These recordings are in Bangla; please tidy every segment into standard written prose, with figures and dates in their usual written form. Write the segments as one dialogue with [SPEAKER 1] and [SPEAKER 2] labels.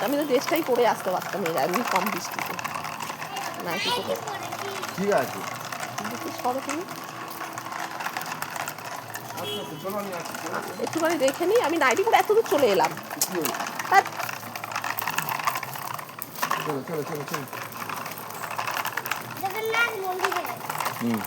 [SPEAKER 1] আমি তো ড্রেসটাই পরে আসতে পারতাম এমনি কম বৃষ্টিতে না কি করে
[SPEAKER 2] ঠিক আছে
[SPEAKER 1] সরো তুমি
[SPEAKER 2] আচ্ছা চলো আমি আসছি
[SPEAKER 1] একটুখানি দেখে নিই আমি নাইটি করে এত দূর চলে এলাম হ্যাঁ
[SPEAKER 2] চলো চলো চলো চলো
[SPEAKER 3] জগন্নাথ মন্দিরে
[SPEAKER 2] হুম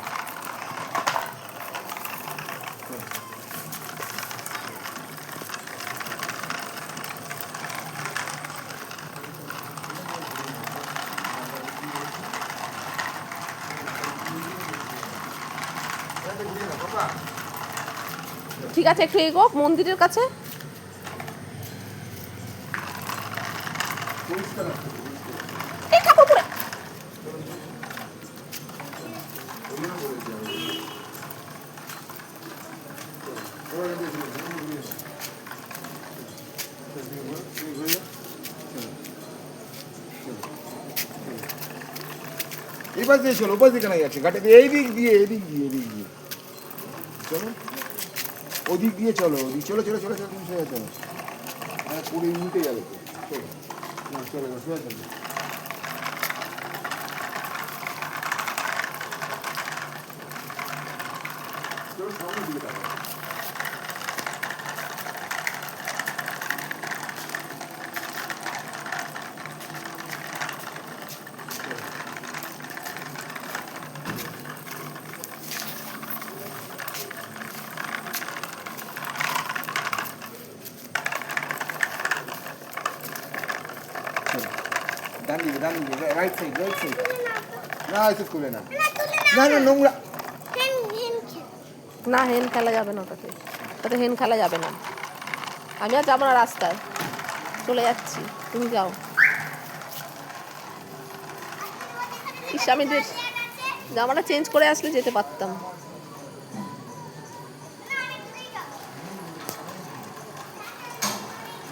[SPEAKER 1] ঠিক আছে একটু এগো মন্দিরের কাছে এই কাপড় পরে
[SPEAKER 2] এবার দিয়ে চলো ওপাশ দিকে না যাচ্ছে ঘাটে দিয়ে এইদিক দিয়ে এদিক দিয়ে এদিক দিয়ে চলো ওদিক দিয়ে চলো ওদিক চলো চলো চলো চলো তুমি সোজা চলো হ্যাঁ পুরো উল্টে যাবে তো চলো না চলো সোজা চলো চলো সামনের দিকে তাকাও ডান দিকে রাইট সাইড না এসব খুলে না না না নোংরা
[SPEAKER 3] হেন হেন খেল
[SPEAKER 1] না হেন খেলা যাবে না ওটাতে ওটাতে হেন খেলা যাবে না আমি আর যাবো না রাস্তায় চলে যাচ্ছি তুমি যাও ইস আমি জামাটা চেঞ্জ করে আসলে যেতে পারতাম